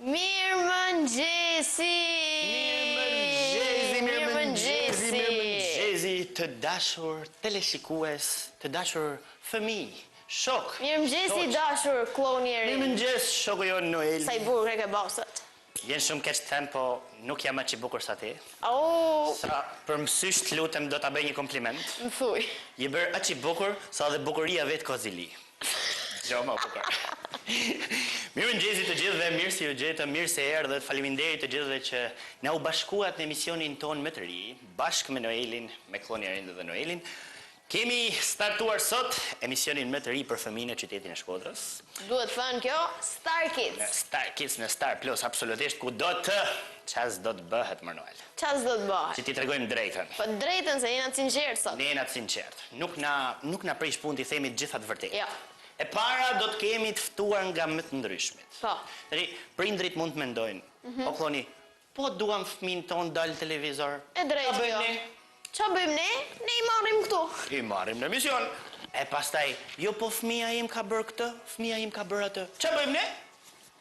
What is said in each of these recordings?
Mirëmëngjesi! Mirëmëngjesi të dashur teleshikues, të dashur fëmijë, shok. Mirëmëngjesi dashur klonjeri. Mirëmëngjes shoku jon Noel. Sa I bukur ke bosët. Jen shumë keq them, po nuk jam aq I bukur sa ti. Oh, Sa për mësysh të lutem do ta bëj një kompliment. më thuj. Je bërë aq I bukur sa dhe bukuria vet kozili. Jo më bukur. Mirëmëngjesi të gjithëve, mirë se ju gjetëm, mirë se erdhët, faleminderit të gjithëve që na u bashkuat në emisionin ton më të ri, bashkë me Noelin, me Klonjerin dhe Noelin. Kemi startuar sot emisionin më të ri për fëmijën e qytetit në Shkodrës. Duhet thënë kjo, Star Kids. Në Star Kids, në Star Plus, absolutisht, ku do të, ças do të bëhet më Noel. Ças do të bëhet? Që ti tregojmë drejtën. Po drejtën se jena të sinqert sot. Ne jena të sinqert. Nuk na prish punë të themi të gjitha të vërtetë. Ja. E para do të kemi të ftuar nga më të ndryshmit. Po. Tani, prindrit mund të mendojnë, o Kloni, po duam fëmin ton dal televizor. E drejtë kjo. Qa bëjmë ne? Ne I marrim këtu. I marrim në emision. E pastaj, jo po fëmia im ka bërë këtë, fëmia im ka bërë atë. Qa bëjmë ne?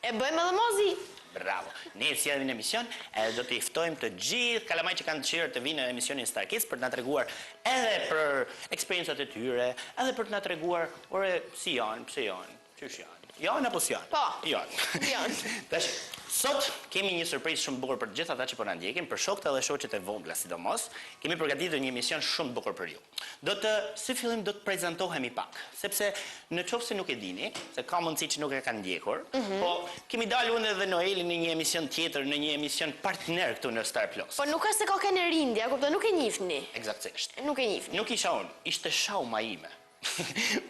E bëjmë edhe mozi. Bravo. Ne sjellim në emision, edhe do t'i ftojmë të gjithë kalamaj që kanë dëshirë të vinë në emisionin Star Kids për të na treguar edhe për eksperiencat e tyre, edhe për të na treguar, ore, si janë, pse janë, çysh janë. Janë apo si janë? Po. Janë. Janë. Tash, sot kemi një surprizë shumë të bukur për të gjithë ata që po na ndjekin, për shokët edhe shoqet e vogla sidomos. Kemi përgatitur një emision shumë të bukur për ju. Si fillim do të prezantohemi pak, sepse në qoftë se nuk e dini, se ka mundësi që nuk e kanë ndjekur, po kemi dalë unë edhe Noeli në një emision tjetër, në një emision partner këtu në Star Plus. Po nuk është se ka kene rindja, kuptoj, nuk e njihni. Eksaktësisht. Nuk e njihni. Nuk isha unë, ishte shauma ime.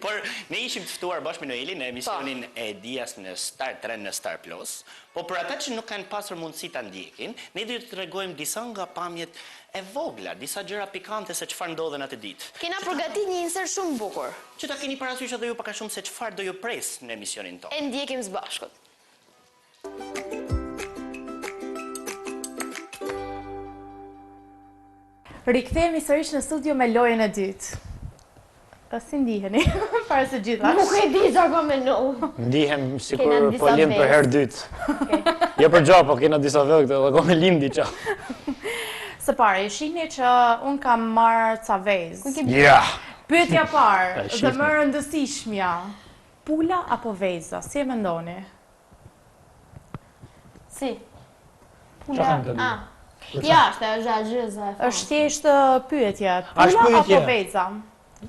Por ne ishim të ftuar bashkë me Noelin në emisionin e dias në Star 3 në Star Plus, po për ata që nuk kanë pasur mundësi ta ndjekin, ne do t'ju tregojmë disa nga pamjet e vogla, disa gjëra pikante se çfarë ndodhen atë ditë. Kena përgatit një insert shumë bukur. Që ta keni parasysh edhe ju pak a shumë se çfarë do ju pres në emisionin tonë. E ndjekim së bashkut. Rikthehemi sërish në studio me lojën e dytë. Si ndiheni? Para se gjitha. Nuk e di sa po mendoj. Ndihem sikur po lim për herë dytë. Jo për gjë, po kena disa vëgte dhe ko me lim diqa. Së pare, shihni që unë kam marrë ca vezë. Ja! Pyetja parë, dhe më rëndësishmja, pula apo veza? Si e mendoni? Si? Pula. Ja, është zhazhëza. Është thjesht pyetje, Është pula pyetje. apo veza?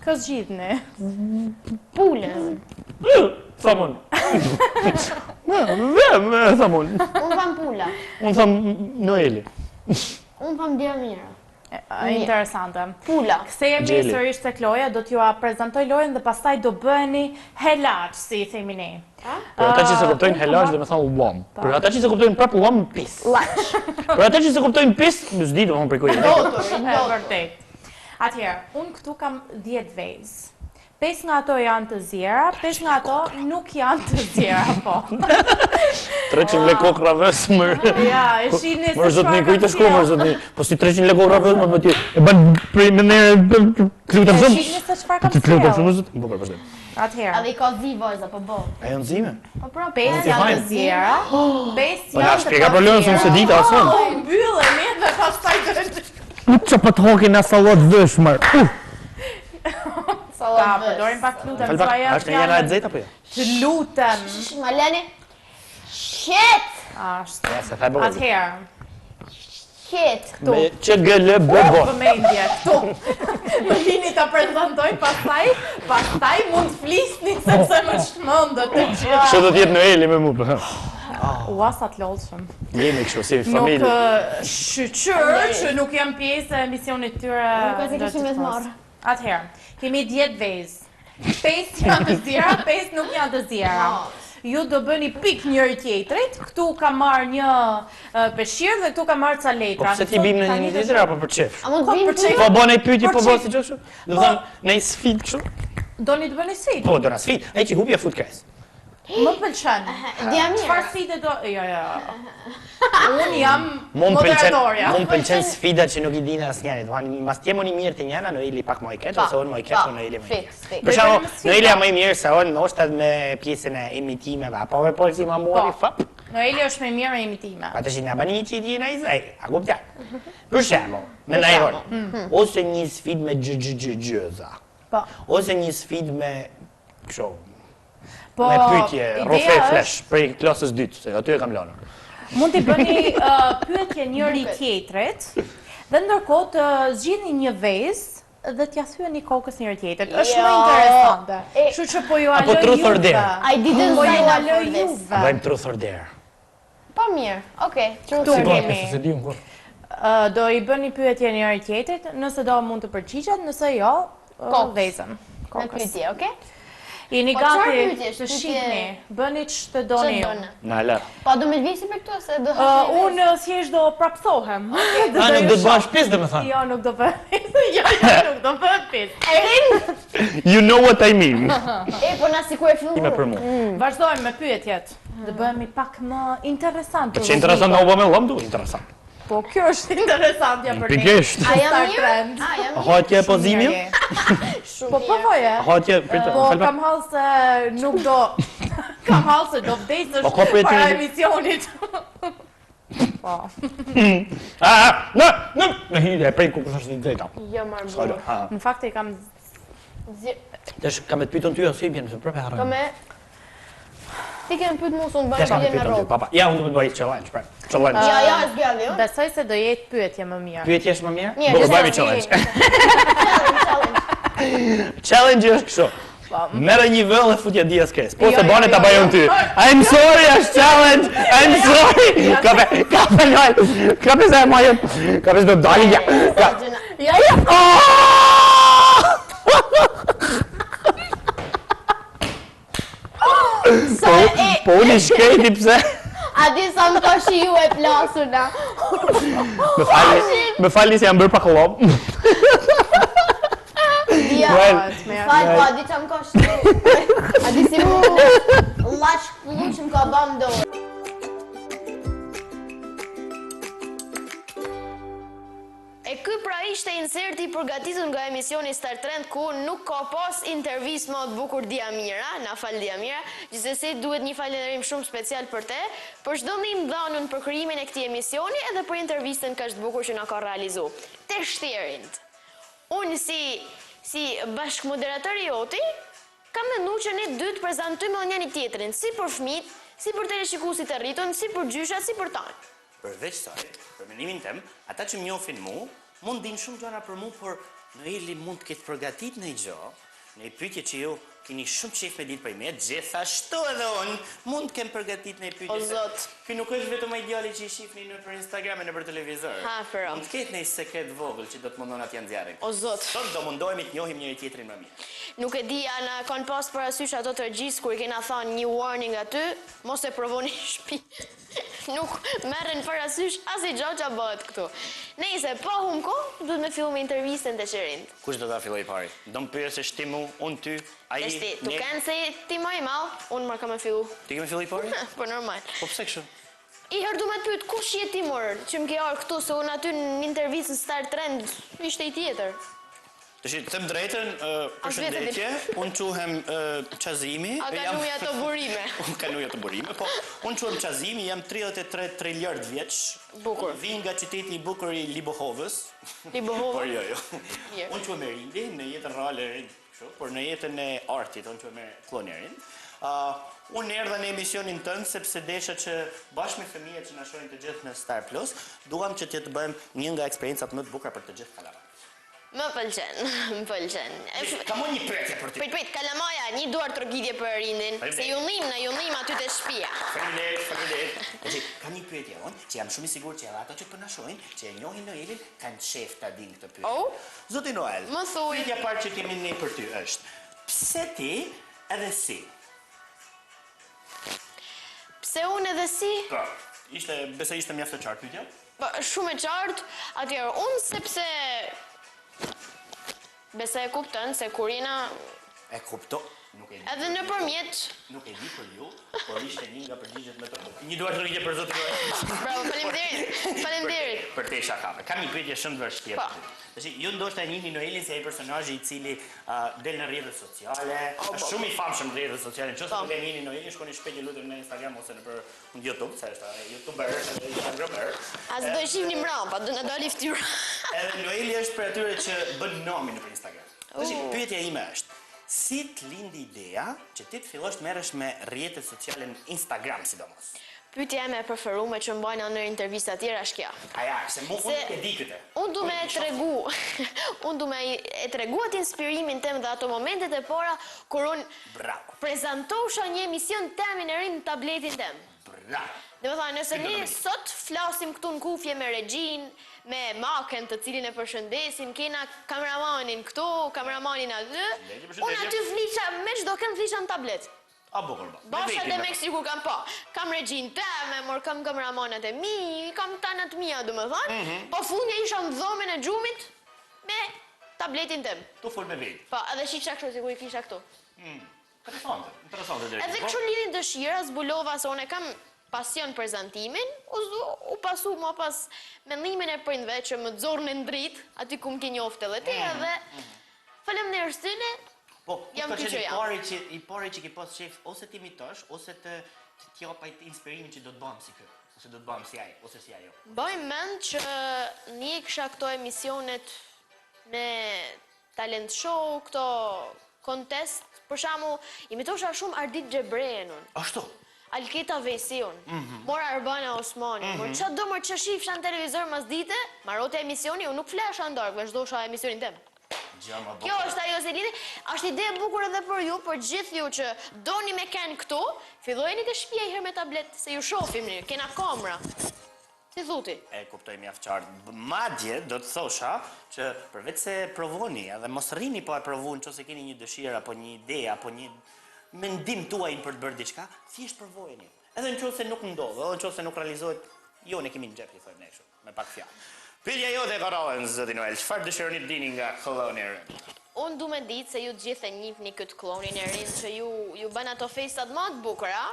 Kë zgjidhni? Pulën. Thamun. Thamun. Unë tham pula. Unë tham Noeli. Unë tham Diamira. Interesante. Pula. Kthehemi Gjeli. sërish tek loja, do t'ju prezantoj lojën dhe pastaj do bëheni helaç, si I themi ne. Për ata që se kuptojnë helaç dhe me thonë uam. Për ata që se kuptojnë prapë uam, pis. Për ata që se kuptojnë pis, më s'di do më për kujë. E vërtet. Atëherë, unë këtu kam 10 vezë. 5 nga ato janë të zjera, 5 nga ato nuk janë të zjera, po. 300 lek kokra vës, mërë. Ja, e shihni se Mërë zotni, kujtë shko, mërë zotni. Po si 300 lek kokra vës, mërë ti, e ban prej me ne, klutem E shumë. shihni se çfarë kam Klutem sjell. shumë, zotni. Bukur, përshdet. Atëherë, Edhe I ka zi vojza, po bo. A janë zime? Po pra, 5 janë të zjera, 5 Po na janë të shpjega problemin, se më se dita asun. Mbyllemi dhe pastaj Që për të hokin në salat vësh, mërë. ta përdorim pak lutem Falë pak, është një jena e dzejt apo jo? Të lutem. Ma leni. Shit! Ashtu. Ja, se thaj bukur. Atëherë, Shit! Me që gëllë bëbo. vëmendje këtu. Më vini ta prezantoj pastaj mund të flisni sepse më shmendët të gjithë. Kështë do t'jetë Noeli me mu, për. Ua sa të lodhshëm. Jemi kështu, si Nuk familje. shqyqyr që nuk jam pjesë e emisionit tyre. Nuk e se kishim e të marrë. Atëherë, kemi 10 vezë. 5 janë të zjera, 5 nuk janë të zjera. Ju do bëni pik njëri tjetrit, këtu ka marrë një peshqirë dhe këtu ka marrë ca Po letra. pse ti bim në një tjetër apo për qef? A mund Po, të vinë për çfarë? Po bo nej pyetje, po bo qef. si që kështu? Do thënë, nej sfit kështu? Doni të bëni si? Po, do na sfit. Ai që hupja fut kres. Më pëlqen. Diamira. Çfarë sfide do? Jo. Unë jam moderatorja. Mu më pëlqen sfidat që nuk I dina asnjëri. Do thënë, mas t'jemo një mirë të njëna, Noeli pak më I keq, ose unë më I keq, Noeli më I keq. Për shembull, Noeli më I mirë se unë, ndoshta me pjesën e imitimeve, apo me polsi më mori fap. Noeli është me mirë e imitime. Atë që nga bani që i t'jena i zej, a kuptar? Për shembull, me ndajron, ose një sfid me gjëza, Po. ose një sfid me, kështu, Po, me pyetje, ideja rrofe është- flash, prej klasës 2, se aty e kam lënë. Mund t'i bëni pyetje njëri tjetrit dhe ndërkohë të zgjidhni një vezë dhe t'ja thyeni kokës njëri tjetrit. Është Jo. më interesante. E- Kështu që po ju Apo aloj truth or juve. dare. I didn't Po ju sign up aloj for this. juve. Bëjmë truth or dare. Po mirë, okej. Truth Këtu or dare. kemi. Se di unë kur. Do i bëni pyetje njëri tjetrit, nëse do mund të përgjigjet, nëse jo, Kokës. vezën. Me Kokës. pyetje, okej? Jeni Po, çfarë gati pyetjesh? të Pyetje- shihni, bëni ç'të doni ju. Na lë. Po do me lvisi për këtu se do Unë thjesht do prapsohem. A nuk do të bësh pjesë domethënë. Jo, nuk do bëj. Jo, nuk do bëj pjesë. Erin? You know what I mean. Po na sikur e Ime për filluar. mua. Vazhdojmë me pyetjet. Dhe bëhemi pak më interesant. Që interesant në u bë me lëm du, interesant. Po, kjo është interesantja për ne. Pikërisht. A jam Star mirë? Trend. A jam mirë? Hotje pozimin? Shumë Po, po, po, je. Hotje, pritë, Po, falba. kam hallë se nuk do... Kam hallë se do vdesësh Po, ko pyetje- para emisionit. Po. Në hile, prej ku kështë është një drejta. Jo marr Ska burr. do. Në fakt e kam... Tesh kam e të pyetën ty ose i bjen, se prapë harroj. Come ti kemë pyet mua unë Tesh kam bëj e me pyetën ty, rrobë. papa. Ja, unë do të bëj challenge, pra. Challenge. Ja, zgjidhni, jo? Besoj se do jetë pyetje më mirë. Pyetje është më mirë? Mirë, Do të gjithsesi. bëjmë challenge. Challenge. Challenge është kështu. Merë një vëll dhe futja dia s'kes. Po Jo, se bane jo, ta jo, bajon jo. ty. I'm sorry, është challenge. I'm sorry. Kape lol. Kape se ma jep. Kape se do të dali ja. Ja, ja. Po unë i shkreti pse. A di sa më ka shiu e plasur na. Më falni se jam bërë pa kollom. Ja. Well, Fal, po a di çam ka shiu. A di si mu laç kulluçim ka bam dorë. E ky pra ishte inserti përgatitur nga emisioni Star Trend ku nuk ka pas intervistë më të bukur Diamira, na fal Diamira, gjithsesi duhet një falënderim shumë special për te, për çdo ndihmë dhënën për krijimin e këtij emisioni edhe për intervistën kaq të bukur që na ka realizuar. Te shtjerint. Unë si bashkëmoderator i joti, kam menduar që ne dy të prezantojmë njëri tjetrin, si për fëmijët, si për teleshikuesit e rritun, si për gjyshat, si për tanë. Përveç saj, për mendimin tem, ata që më njohin mu, mund dinë shumë gjëra për mu, por Noeli mund të ketë përgatit në i gjë, në i pyetje që ju keni shumë qef me ditë për me, gjithashtu edhe unë mund të kem përgatit në i pyetje. O, zot. Ky nuk është vetëm ai djali që i shihni në për Instagram e në për televizor. Ha, pero. Mund të ketë një sekret vogël që do të mundon atë janë zjarrin. O zot. Sot do mundohemi të njohim njëri tjetrin më mirë. Nuk e di, ana kanë pas parasysh ato të regjistë kur i kena thënë një warning aty, mos e provoni në shtëpi. Nuk merren parasysh asnjë gjë që bëhet këtu. Nëse po hum kohë, duhet me fillu me intervistën të Qerind. Kush do ta filloj pari? Do më pyesësh ti mu, unë ty, ai Tash ti, tu ne? kanë se ti më i madh, unë më kam e fillu. Ti kemi filloj pari? Po normal. Po pse kështu? I herë du me të pyet, kush je ti mor, që më ke arë këtu, se unë aty në intervistën Star Trend, ishte i tjetër. Tash them drejtën, përshëndetje, unë quhem Qazimi. A ka nuja të burime. Unë kanuja të burime, po unë quhem Qazimi, jam 33 triljard vjeç. Bukur. Vin nga qyteti i bukur i Libohovës. Libohovë. Por jo. Mirë. Unë quhem Erindi, në jetën reale, kështu, por në jetën e artit, unë quhem Klonjerin. Unë erdha në emisionin tënd sepse desha që bashkë me fëmijët që na shohin të gjithë në Star Plus, duam që të bëjmë një nga eksperiencat më të bukura për të gjithë kalamajt. Më pëlqen, më pëlqen. Kam unë një pyetje për ty. Prit, kalamaja, një duar trokitje për Erindin, se ju llim aty te shtëpia. Faleminderit. Ka një pyetje unë, që jam shumë i sigurt që edhe ato që po na shohin, që e njohin Noelin, kanë qef ta dinë këtë pyetje. Oh? Zoti Noel. Më thuj. Pyetja e parë që kemi ne për ty është: pse ti edhe si? Pse unë edhe si? Po, besoj ishte mjaft e qartë pyetja. Po, shumë e qartë, atëherë unë sepse besoj e kupton se kur jena E kupto. Nuk e di. Edhe nëpërmjet. Nuk e di për ju, por ishte një nga përgjigjet më të... Një duar të rrugje për zotin e... Bravo, faleminderit. Faleminderit. Për te shakave. Kam një pyetje shumë të vështirë. Po. Tash ju ndoshta e njihni Noelin si ai personazhi i cili del në rrjetet sociale, është shumë i famshëm në rrjetet sociale. Nëse nuk e njihni Noelin, shkoni shpejt e lutem në Instagram ose në YouTube, se është YouTuber, Instagramer. As do e shihni mbrapa, do na dali fytyra. Edhe Noeli është për atyre që bën nomin në Instagram. Tash pyetja ime është, si të lindi ideja që ti të fillosh të merresh me rrjetet sociale në Instagram sidomos? Pyetja ime e preferuar që mbajnë në intervista të tjera është kjo. Aja, se unë nuk e di këtë. Unë du me e tregu, unë du me e tregu atë inspirimin tem dhe ato momentet e pora kur unë prezentosha një emision temin e rinë në tabletin tem. Bravo. Dhe më thajnë, nëse ne sot flasim këtu në kufje me Regjin, me Maken të cilin e përshëndesin, kena kameramanin këtu, kameramanin aty, unë aty flisha, me çdo kënd flisha në tablet. A bukur ba. Basha dhe me kësi kur kam po. Kam Regjin teme, mor kam kameramanat e mi, kam tanat mia, du më thonë, po fundja isha në dhomën e gjumit me tabletin tem. Tu fol me vetë. Po, edhe shikësha kështu, si kur i kisha këtu. Interesante direkt. Edhe kështu lidhin dëshira, zbulova se unë e kam pasion prezantimin, u pasu ma pas mendimin e prindve që më dzorën e ndrit, aty ku më ke njofte dhe ti, edhe faleminderit tyne, Po, jam ka ty që qenë jam. i pari që ke pas shef, ose ti imitosh, ose të t'japaj inspirimin që do të bëhem si kë, ose do të bëhem si ai, ose si ajo. Bëj mend që një kisha këto emisionet me talent show, këto contest, për shamu, imitosha shumë Ardit Xhebrejën unë. Ashtu? Alketa Vesiun, mora Arbana Osmani, mor që do mor që shifsha në televizor mas dite, marote emisioni, unë nuk flesha në darkë, vazhdosha emisionin tem. Kjo është ajo se lidhi, është ide e bukur edhe për ju, për gjithë ju që doni me kenë këtu, fillojeni të shpia i herë me tablet, se ju shofim një, kena kamera. Si thuti? E kuptoj mjaft qartë. Madje do të thosha që përveç se provoni, edhe mos rrini po e provoni nëse keni një dëshirë apo një ide apo një mendim tuaj për të bërë diçka, thjesht provojeni. Edhe nëse nuk ndodh, edhe nëse nuk realizohet, jo ne kemi në xhep, i thojmë ne kështu, me pak fjalë. Pyetja jote Karollën, zoti Noel, çfarë dëshironi të dini nga klouni e ri? Unë du me ditë se ju të gjithë e njihni këtë klonin e rinë që ju bën ato festat më të bukura.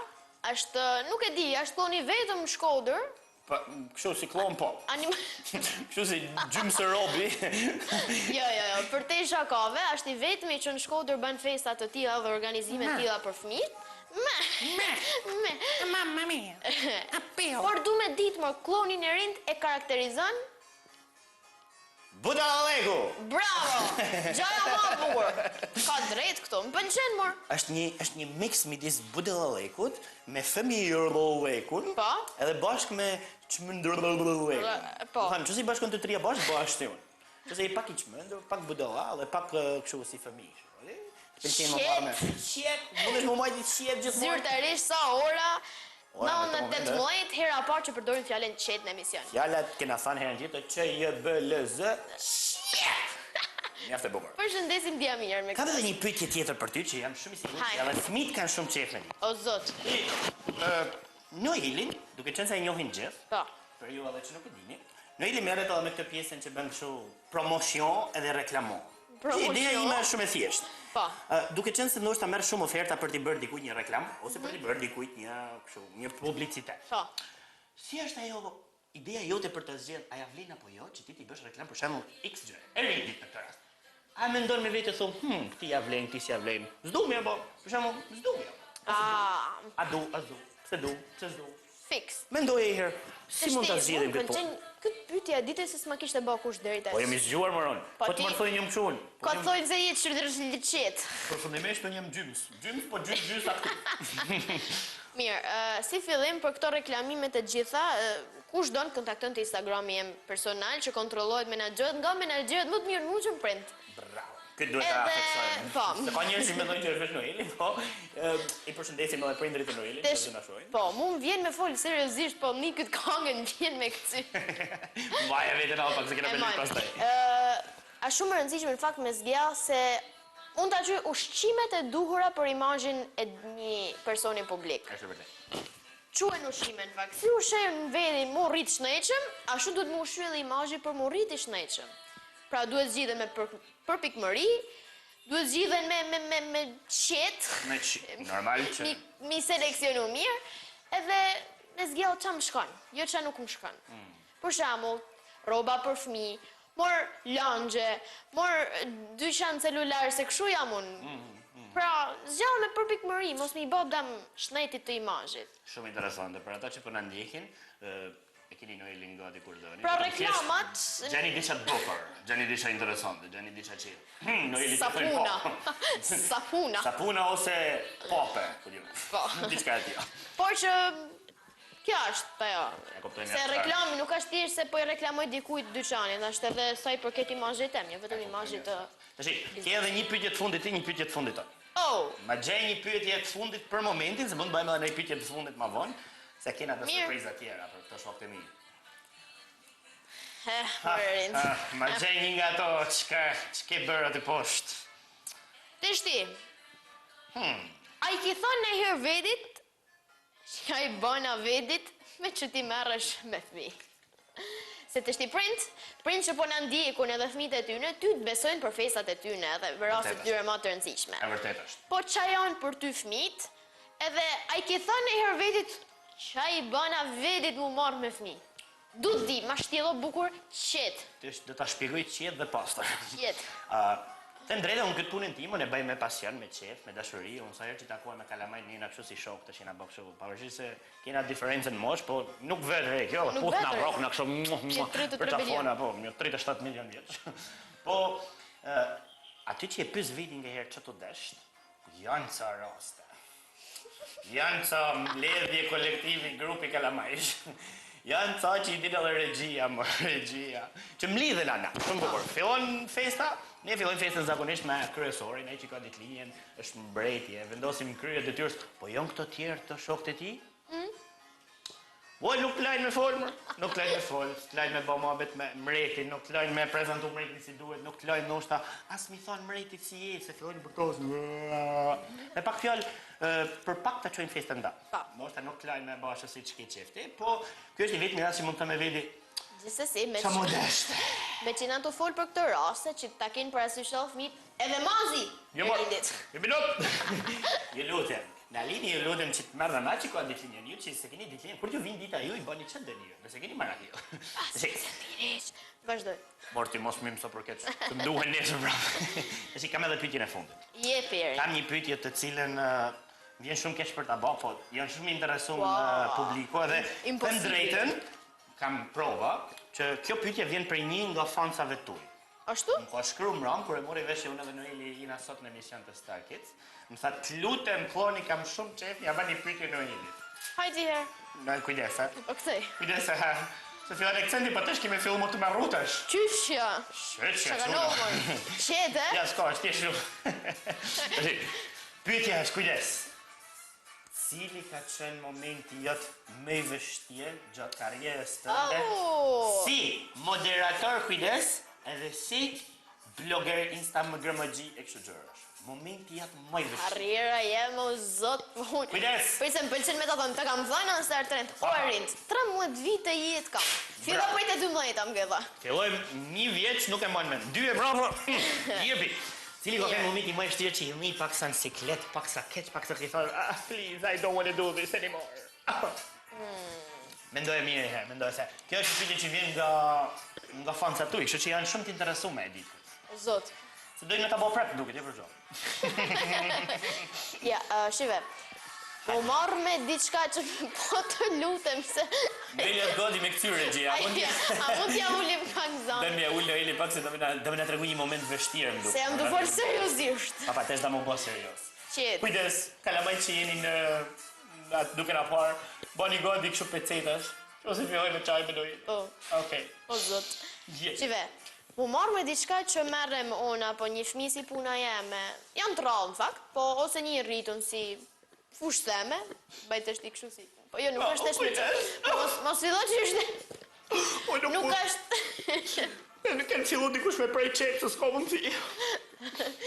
Është, nuk e di, është kloni vetëm Shkodër. Po, kështu si klon po. Kështu si gjymsë robi. Jo, për te shakave, është i vetëmi që në Shkodër bën festat të tilla dhe organizime të tilla për fëmijët. Mamma mia. Por du me ditë më klonin e rinë e karakterizon. Budallaleku! Bravo! Gjaja ma bukur. Ka drejt këto, më pëlqen mor. Është një mix midis Budallalekut me Fëmijërllekun. Po. Edhe bashkë me Çmendërllekun. Po. Thamë, çusi bashkon të trija bashkë, po ashtu unë. Çusi pak i çmendur, pak budalla dhe pak kështu si fëmijë. Qet, mundesh më majti qet gjithmonë. Zyrtarisht sa ora, 9:18 hera parë që përdorin fjalën qet në emision. Fjalat kena thënë herën tjetër ÇJBLZ. Mjaft e bukur. Përshëndesim Diamir me Kam edhe një pyetje tjetër për ty që jam shumë i sigurt se edhe fëmijët kanë shumë qejf me ti. O zot. Noelin, duke qenë se e njohin gjithë, Po. për ju edhe që nuk e dini, Noeli merret edhe me këtë pjesën që bën kështu promocion edhe reklamon. Ideja ime është shumë e thjeshtë. Po. Duke qenë se ndoshta merr shumë oferta për t'i bërë dikujt një reklam ose për t'i bërë dikujt një publicitet. Po. Si është ajo ideja jote për të zgjedhur, a ja vlen apo jo që ti t'i bësh reklam për shembull X gjë? E ridit në këtë rast. A mendon me vetë thon, ti ja vlen, ti s'ja vlen. S'dumja po, për shembull, s'dumja. A du, pse s'du? Fix. Mendoj e herë, si mund ta zgjidhim këtë punë? Këtë pyetje a ditë se s'ma kishte bë kush deri tash. Po jemi zgjuar moron. Po të më thonë një mçun. Ka të thonë se jetë shërdërshliçet. Përfundimisht unë jam gjyms. Gjyms po gjys aty. Mirë, si fillim për këto reklamimet e gjitha, kush do në kontakton të Instagrami jem personal që kontrollohet menaxherët nga menaxherët më të mirë në që print. Bravo. Këtë duhet ta theksojmë. Po. Se ka njerëz që mendojnë që është vetë Noeli, po i përshëndesim edhe prindërit e Noelit, që na shohin. Po, mu më vjen me fol seriozisht, po më këtë këngën vjen me këtë. Vaja vetën alpa se kena bërë pastaj. A shumë e rëndësishme në fakt me zgjall se unë ta gjej ushqimet e duhura për imazhin e një personi publik. Është vërtet. Quhen ushqime në fakt. Si ushqen në vendin mu rrit shnëqëm, ashtu duhet mu ushqyë dhe imazhi për mu rrit i shnëqëm. Pra duhet zgjidhe me përpikmëri, duhet zgjidhen me qetë, Normal që... mi seleksionu mirë, edhe me zgjell qa më shkon, jo qa nuk më shkon. Për shembull, rroba për fëmijë, mor langje, mor dyqan celular, se kështu jam unë. Pra, zgjell me përpikmëri, mos mi bë dëm shnetit të imazhit. Shumë interesante, për ata që po na ndjekin, e keni Noelin gati kur doni. Pra reklamat... Gjeni diça të bukur, gjeni diça interesante, gjeni diça që... Noeli të thënë Sapuna. po. Sapuna. Sapuna ose pope, ku diu. Po. Diçka e tillë. Por që kjo është, po jo. E kuptoj Se mirë. reklami nuk është thjesht se po i reklamoj dikujt dyqanin, është edhe sa i përket imazhit tem, jo vetëm imazhit të... Tashi, ke edhe një pyetje të fundit ti, një pyetje të fundit tonë. Oh, Ma gjej një pyetje të fundit për momentin, se mund të bëjmë edhe një pyetje të fundit më vonë, se kena të Mirë. surpriza tjera për këto shokët e mi. mërind. Ma gjej një nga ato ç'ke bërë aty poshtë. Të shti, a i ki thonë në herë vedit, që a i bëna vedit, me që ti merresh me fëmi. Se të shti prind që po në ndjekun edhe fëmijët e tyne, ty të besojnë për festat e tyne edhe për rastet Vërtet tyre më të rëndësishme. E vërtet është. Po qa janë për ty fëmijët, edhe a i ki thonë në herë vedit, që a i bëna vedit mu marrë me fëmi. Du të di, ma shtjello bukur qetë. Do ta shpjegoj qetë dhe pastër. Qetë. Të drejtë unë këtë punën time unë e bëj me pasion, me qejf, me dashuri. Unë sa herë që takuar me kalamajt njëna kështu si shok tash na bëj kështu. Pavarësisht se kena diferencën mosh, po nuk vet re kjo. Nuk Put vet na re. rrok na kështu. Që 33 Për milion. telefona po, një 37 milion vjeç. Po aty që e pyes vidin nga herë çto desh, janë ca raste. Janë ca mbledhje kolektivi grupi kalamajsh. Janë ca që i din edhe regjia, që mlidhen ana, shumë bukur. Fillon festa, ne fillojmë festën zakonisht me kryesorin, ai që ka ditëlinjen, është mbretje, vendosim krye detyrës, po janë këto tjerë të shokët e tij? Po nuk lajnë me fol, nuk lajnë me fol, lajnë me bë mohabet me mretin, nuk lajnë me prezantu mretin si duhet, nuk lajnë ndoshta as mi thon mretit si je, se fillojnë bërtos. Me pak fjalë, për pak ta çojnë festën nda. Ndoshta nuk lajnë me bashkë si ç'ke qefti, po ky është i vetmi rast që mund të më vedi. Gjithsesi, me Sa modest. me që na të folë për këtë raste, që ta kenë parasysh edhe fëmijët, edhe mazi. Jo e më. lindit. Jo minut. Ju lutem. Na lini ju lutem që të merr dhe që ka ditëlinjen ju, që se keni ditëlinjen, kur ju vin dita ju i bëni çfarë dëni ju, nëse keni marrë ju. Sigurisht. Vazhdoj. Morti mos më mëso për këtë. Të mduhen nesër prapë. Tash kam edhe pyetjen e fundit. Jepi eri. Kam një pyetje të cilën vjen shumë keq për ta bë, po janë shumë interesuar Wow. publiku edhe të Impossible. drejtën kam prova që kjo pyetje vjen prej një nga fansave tuaj. Ashtu? Më ka shkruar mram kur e mori vesh unë dhe Noeli jena sot në emision të Star Kids. Më tha të lutem thoni kam shumë qef, ja bani pyetje Noelit. Hajde herë. Na kujdes, ha. O këthej. Kujdes, ha. Se fillon akcenti po tash kemi filluar më të marrutash. Qyshja. Shëçë. Shakanovën. Qete? Ja, s'ka, është thjesht shumë. Tashi, pyetja është kujdes. Cili ka qenë momenti jot më i vështirë gjatë karrierës tënde? Oh. Si moderator kujdes, edhe si blogger Instagramagji e kështu gjërash. Momenti jot më i vështirë. Karriera jem o zot. Kujdes. Për se më pëlqen me ta thënë, të kam thënë në Star Trend. O rind, 13 vite jetë kam. Filloj Bravo. prej të 12 am gëdha. Fillojmë 1 vjeç nuk e mbajmë mend. 2 e bravo. Jepi. Cili ka qenë momenti më i vështirë që i lni paksa në siklet, paksa keq, paksa që i thon, please, I don't want to do this anymore. Mendoj mirë herë, mendoj se kjo është pyetje që vjen nga fansat tuaj, kështu që janë shumë të interesuar me ditë. O zot. Se dojnë me ta bëj prap duket, e për shkak. Ja, shive. Po marr me diçka që po të lutem se... Noeli është godi me këtyre regjia. A mund t'ja ulim pak zanë? Dëmë ja ul Noeli pak se do më na tregu një moment vështirë më duket. Se jam të folë seriozisht. Pa tesh da më bë serioz. Qetë. Kujdes, kalamajt që jeni në atë duke na parë, bani godi kështu pecetash. Ose filloj me çaj me dojë. Po, Okej. o zot. Je. Qive, mu marrë me diçka që merrem ona, po një fëmijë si puna jeme. Jam të rrallë në fakt, po ose një rritun si fush theme, bëjt është i kështu si. Po jo, nuk është është me që. Po mos fillo që është... Nuk është... Nuk kanë fillu dikush me prej qep, se s'ka mundësi.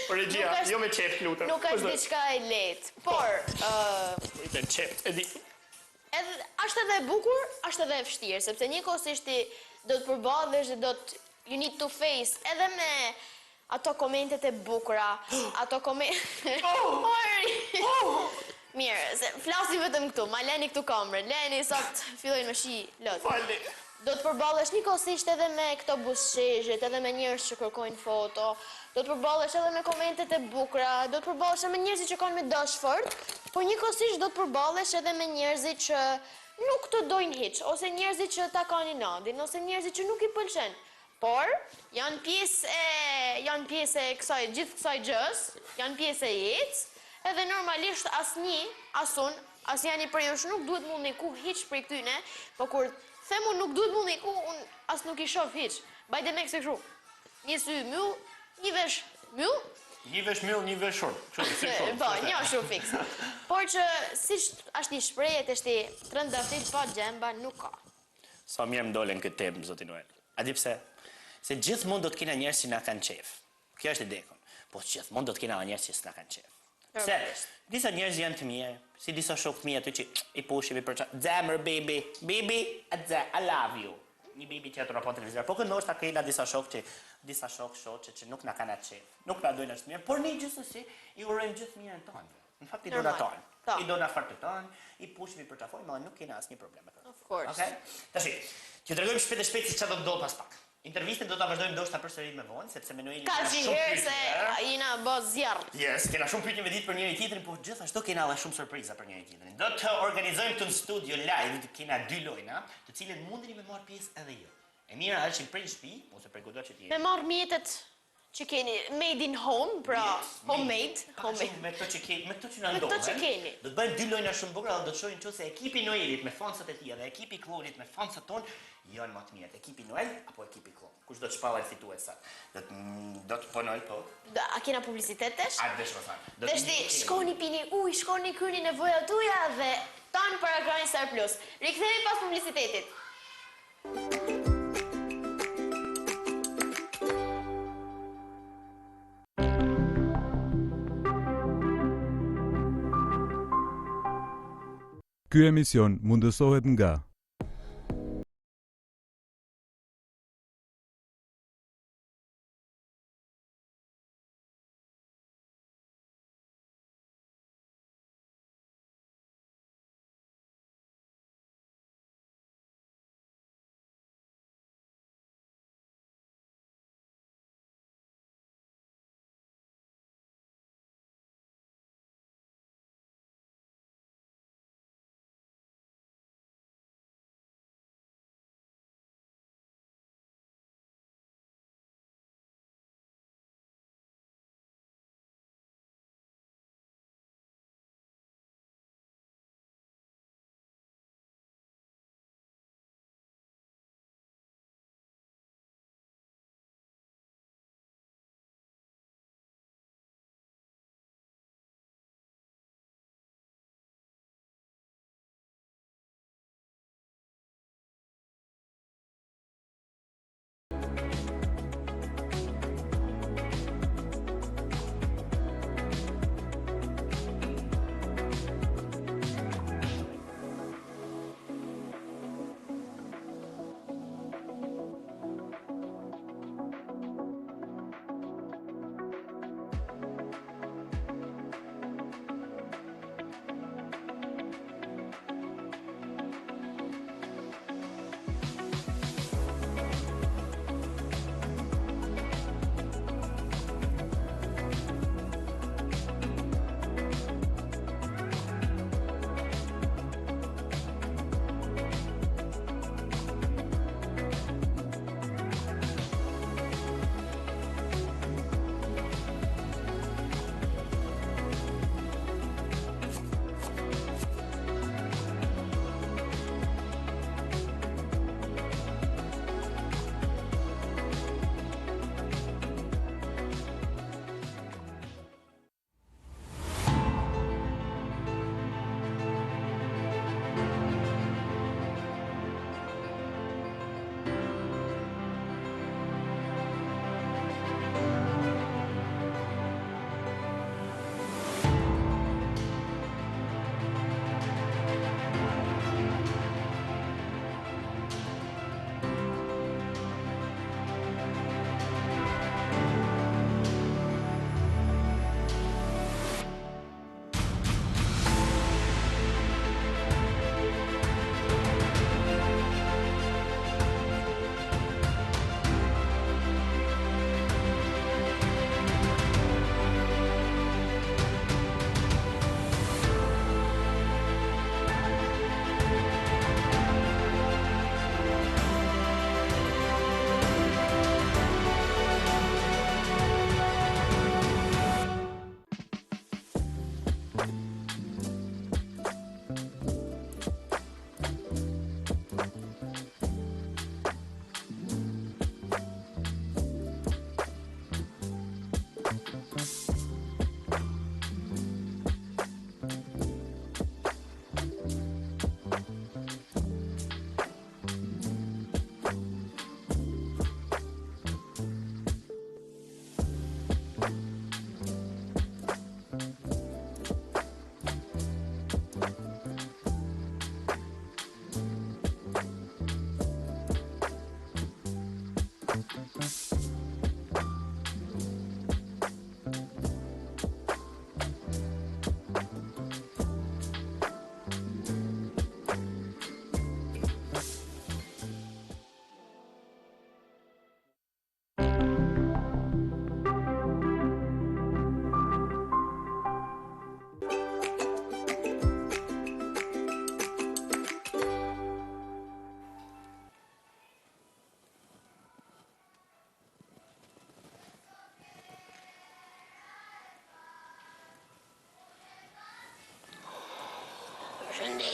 Por regjia, Nuk është- jo me qep, lutem. Nuk është diçka e lehtë, por Kujten qep, e di. edhe është edhe e bukur, është edhe e vështirë, sepse një kohësisht ti do të përballesh dhe you need to face edhe me ato komentet e bukura, ato komentet... Mirë, se flasim vetëm këtu, ma leni këtu kamrën, leni sot fillojnë me shi lotë. Falni. Do të përballesh njëkohësisht edhe me këto buzëqeshjet, edhe me njerëz që kërkojnë foto, do të përballesh edhe me komentet e bukura, do të përballesh edhe me njerëzit që kanë me dash fort, por njëkohësisht do të përballesh edhe me njerëzit që nuk të dojnë hiç, ose njerëzit që ta kanë inadin, ose njerëzit që nuk i pëlqen. Por janë pjesë e gjithë kësaj gjës, janë pjesë e jetës, edhe normalisht as janë i prej jush nuk duhet mu ndiku hiç prej këtyne, po kur themu nuk duhet mu ndiku, unë as nuk i shoh hiç. Bajde me këse këshu. Një sy myll, një vesh myll. Një vesh myll, një vesh short. Po, një është shumë fiks. Por që si është një shprejet, është i trëndaftit pa gjemba, nuk ka. Sa mirë më dolen këtë temë, zotin Noel. A di pse? Se gjithmonë do të kena njerëz që na kanë qef. Kjo është idekon. Po gjithmonë do të kena njerëz që s'na kanë qef. Pse? Disa njerëz janë të mirë, si disa shokë të mi aty që i pushim i përqa, zemër, baby, I love you. Një baby që atë rapon televizor. Po këndo është akela disa shokë që nuk na kanë atë qef. Nuk na dojnë ashtë mirë, por ne gjithsesi i urojmë gjithë mirën tonë. Në fakt i dona tonë. I dona fartë tonë, i pushim i përqafojmë, ma nuk kena asnjë problem me këtë. Of course. Okay? Tashi, që tregojmë shpejt e shpejt si çfarë do të ndodhë pas pak. Intervistën do ta vazhdojmë ndoshta përsëri me vonë, sepse me Noelin Ka që herë se jina bo zjarë. Yes, kena shumë pyetje me ditë për njëri tjetrin, por gjithashtu kena edhe shumë surpriza për njëri tjetrin. Do të organizojmë këtu në studio live, kena 2 lojna, të cilën mundeni me marr pjesë edhe ju. E mira është që prej shtëpi ose prej kudo që ti je. Me marr mjetet që keni made in home, pra homemade. Me këto që keni, me këto që na Me këto ndodhen. që keni. Do të bëjmë 2 lojna shumë bukura dhe do të shohim nëse ekipi Noelit me fansat e tij dhe ekipi Klonit me fansat ton janë më të mirë. Ekipi Noel apo ekipi Klon? Kush do të shpallaj fituesat? Do të punoj po. A kena publicitetesh? A desh më thënë. Deshti, shkoni pini ujë, shkoni kryeni nevojat tuaja dhe tanë para ekranin Star Plus. Rikthehemi pas publicitetit. Ky emision mundësohet nga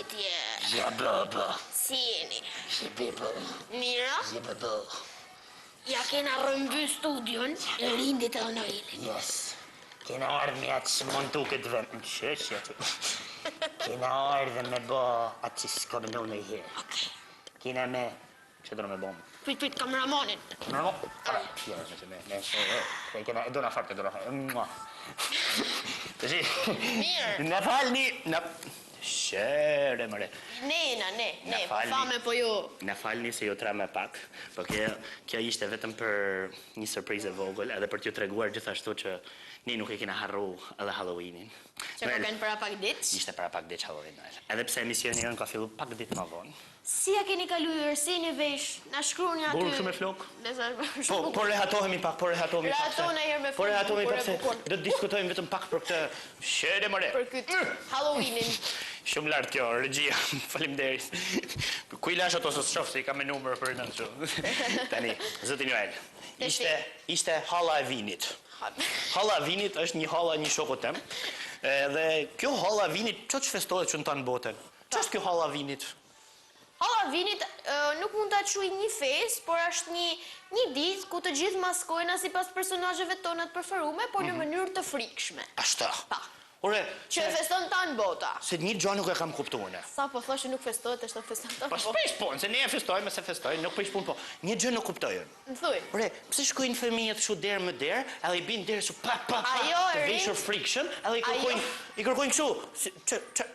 përshëndetje. Ja baba. Si jeni? Si baba. Mira? Si baba. Ja kena rëmby studion e rindit e Noelit. Yes. Kena ardhë me atë që mund të këtë vend. Më shëshë atë. Kena ardhë me bo atë që s'ka me në i herë. Kena me... Që do me bomë? Prit, kameramonin. No. Ja, me kena e do na farte, do na farte. Tashi. Mirë. Na falni, na Shere, mëre. Ne, po fame po ju. Na falni se ju tra me pak, po kjo ishte vetëm për një surprizë e vogël, edhe për t'ju treguar gjithashtu që ne nuk e kena harru edhe Halloweenin. Që ka kanë para pak ditë? Ishte para pak ditë Halloween. Edhe pse emisioni jonë ka fillu pak ditë më vonë. Si ja keni kaluar, si një vesh, na shkruani aty. Burë shumë e flok. Po rehatohemi pak, Rehatona herë me Po rehatohemi pak se do të diskutojmë vetëm pak për këtë shere mëre. Për këtë Halloweenin. Shumë lartë kjo, regjia, faleminderit. Ku i lash ato së shoh se i kam me numër për në që. Tani, zëtin Joel, ishte halla e vinit. Halla e vinit është një halla një shoku tem. Dhe kjo halla e vinit, që festohet që në tanë botën? Që është kjo halla e vinit? Halla vinit nuk mund ta quaj një festë, por është një ditë ku të gjithë maskojnë sipas personazheve tona të preferuar, por në mënyrë të frikshme. Ashta. Pa. Ore, Që e feston tanë bota. se një gjë nuk e kam kuptuar. Sa po thosh që nuk festohet, është feston tanë Po bota. s'prish punë, se ne e festojmë, se festojmë, nuk prish punë, po një gjë nuk kuptojnë. Më thuj. Ore, pse shkojnë fëmijët kështu derë më derë, edhe i bin derë kështu pa, Ajo e të rin- veshur friction, edhe i kërkojnë kështu,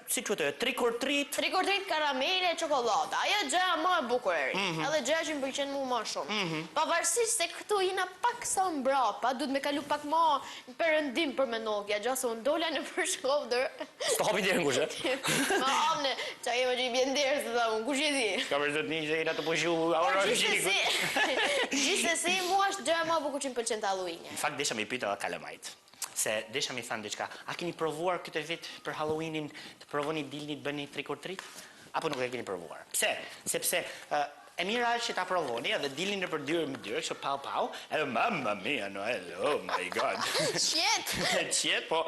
si që të trick or treat. Trick or treat, karamele, çokoladë. Ajo gjëja më e bukur e ri. Edhe gjëja që më pëlqen mua më shumë. Pavarësisht se këtu jena pak sa mbrapa, duhet me kalu pak më në perëndim për menokja, gjasa unë dola në përshkodër. S'ka hapi derën kush, e? Ma amne, qa jema që i bjen derë, se tha unë, kush e di? Ka vërtet një që jena të pushu, Gjithsesi, mua është gjëja më e bukur që më pëlqen të Halloween. Në fakt, desha mi pyta dhe kalamajt. Se desha mi thanë diçka, a keni provuar këtë vit për Halloweenin të provoni dilni të bëni trick or treat? Apo nuk e keni provuar? Pse? Sepse e mira është që ta provoni edhe dilni në për dyrë më dyrë, kështu pau, edhe mamma mia, Noel, oh my god. Qjet, po.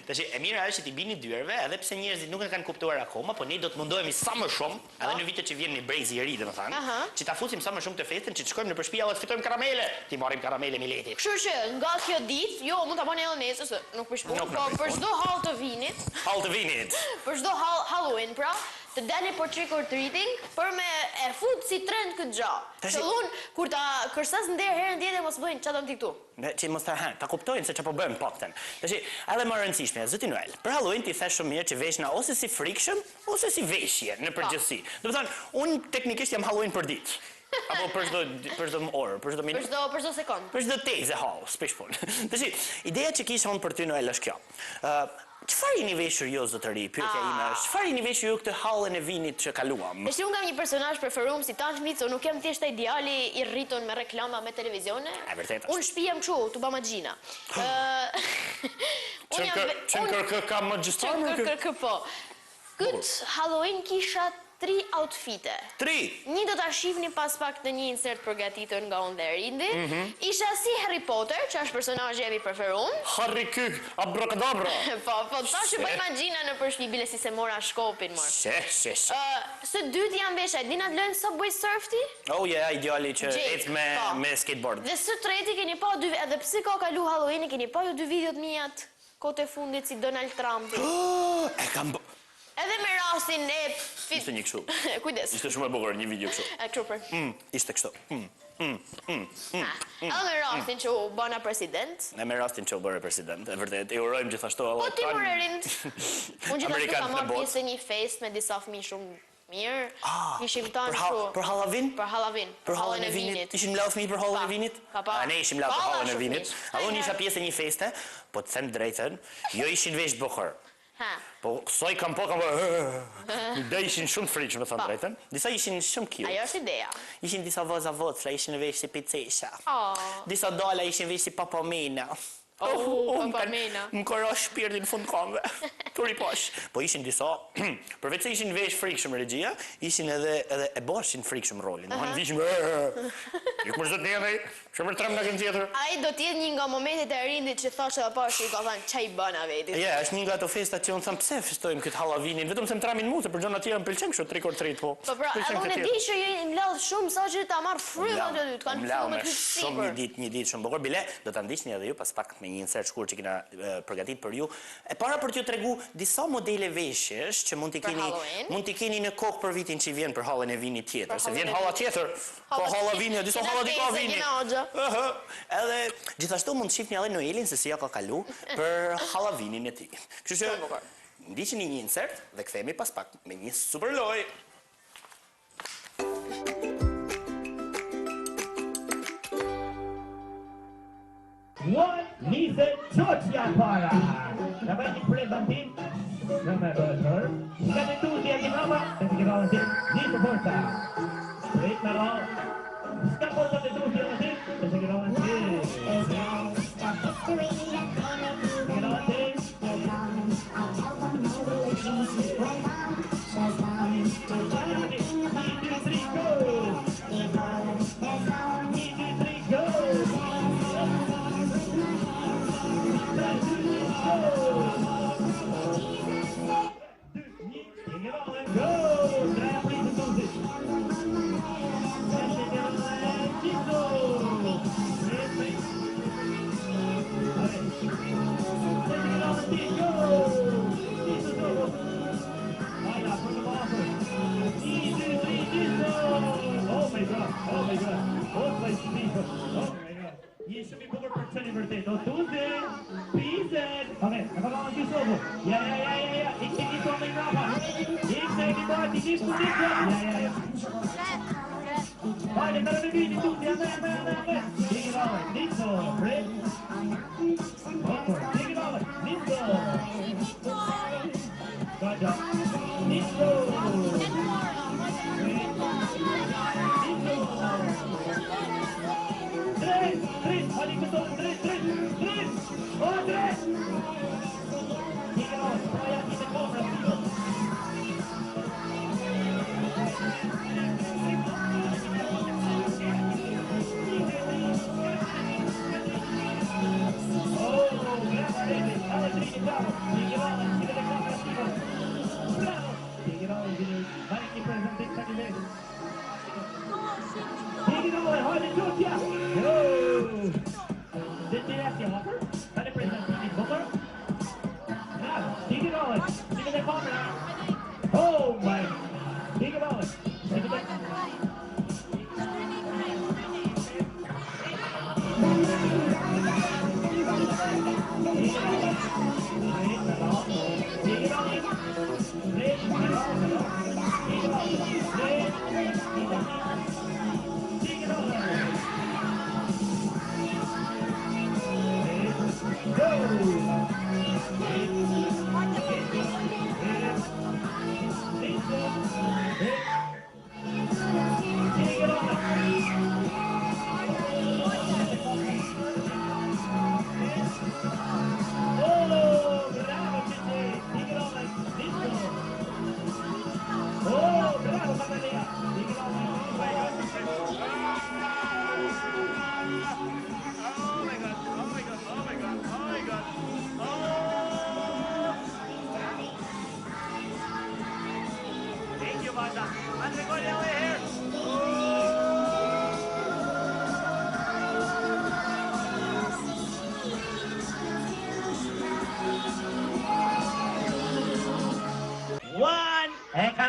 Tash e mira është që t'i bini dyrëve, edhe pse njerëzit nuk e kanë kuptuar akoma, po ne do të mundohemi sa më shumë, edhe në vitet që vjen në brezi i ri, domethënë, që ta fusim sa më shumë të festën, që të shkojmë në përshpia dhe të fitojmë karamele. Ti marrim karamele mileti. Kështu që nga kjo ditë, jo, mund ta bëni edhe nesër, se nuk prish punë, Nuk po prish për punë. çdo hall të vinit, Hall të vinit. për çdo Halloween, pra, të dani për trick or treating, për me e fut si trend këtë gjë. Qëllun, kur ta kërsas ndër herën tjetër mos bëjnë çfarë do ti këtu. Që mos ta kuptojnë se çfarë po bëjmë pakten. Tash, edhe më e rëndësishme, zoti Noel. Për Halloween ti thash shumë mirë që veshna ose si friction ose si veshje në përgjithësi. Do të thonë, unë teknikisht jam Halloween për ditë. Apo për çdo orë, për çdo minutë. Për çdo sekond. Për çdo tezë hall, s'prish punë. Tash, ideja që kisha unë për ty Noel është kjo. Çfarë jeni veshur ju zotëri? Pyetja ime është, çfarë jeni veshur ju këtë hallën e vinit që kaluam? Tash unë kam një personazh preferuar si Tan Schmitz, unë nuk jam thjesht ideali i rritur me reklama me televizione. E vërtet është. Unë shtëpi jam kështu, tuba magjina. Çën ka magjistar më kë? Kë po. Këtë Halloween kisha 3 outfite. 3. Një do ta shihni pas pak në një insert përgatitur nga unë dhe Rindi. Isha si Harry Potter, që është personazhi im i preferuar. Harry Kyk, abracadabra. Po, tash që bëj magjina në përshpi bile si se mora shkopin mor. Së dyti jam vesha, dina të lënë Subway Surf ti? Oh yeah, ideali që Gjej, ec po. me skateboard. Dhe së treti keni pa edhe pse ka kalu Halloween, keni pa ju 2 videot mijat kote fundit si Donald Trump. E kam Edhe me rastin e Ishte një kështu. Kujdes. Ishte shumë e bukur një video kështu. E kështu për. Ishte kështu. Edhe me rastin që u bëna president. Ne me rastin që u bëre president, e vërtet, i urojmë gjithashtu edhe Po ti më rind. Unë gjithashtu Amerikanët kam në marrë botë. pjesë në një fest me disa fëmijë shumë mirë. Ishim tanë Për kështu. për Halloween? Për Halloween. Për hallën e vinit. Ishim lau fëmijë për hallën e vinit? Pa. A ne ishim lau për Pa, hallën e shumë vinit. fëmijë. A unë isha pjesë e një feste, po të them drejtën, jo ishin vesh bukur. Ha. Po soi kam dhe ishin shumë të frikshëm, me thënë drejtën. Disa ishin shumë cute. Ajo është ideja. Ishin disa vëza vocla, ishin vesh si pizzesha. Oh. Disa dala ishin vesh si papamena. Papamena. Më kërë shpirtin fund kamve. Turi posh. Po ishin disa, përveç se ishin vesh frikshëm regjia, ishin edhe e boshin frikshëm rolin. Domethënë ishin Ju për zot një dhe, që për 13 kënë tjetër. Ai do t'jetë një nga momentet e rindit që thoshe dhe parë që i ka thënë çaj bëna vetit. Ja, është një nga ato festat që unë thëmë pse festojmë këtë Halloweenin, vetëm se më tramin mu, se për gjona tjera më pëlqen kështu trick or treat, po. Po pra, edhe unë e di që je mladh shumë sa që ta marr frymën të dy, të kanë frymën të shumë sipër. një ditë shumë bukur. Bile, do ta ndiqni edhe ju pas pak me një insert shkurt që kena përgatit për ju. E para për t'ju tregu disa modele veshjesh që mund t'i keni në kokë për vitin që vjen për hallën e vinit tjetër, se vjen halla tjetër. Po Halloween, disa halla di ka vini. Edhe gjithashtu mund të shihni edhe Noelin se si ja ka kalu për Halloweenin e tij. Kështu që ndiqni një insert dhe kthehemi pas pak me një super lojë. Nisë qoqja para. Në bëjt një prezentim në me bërëtër. Ka të tu si e gjinama, të të gjinama të nisë forca. Rrit në rrë. Ska forca të tu si e gjinama të të gjinama të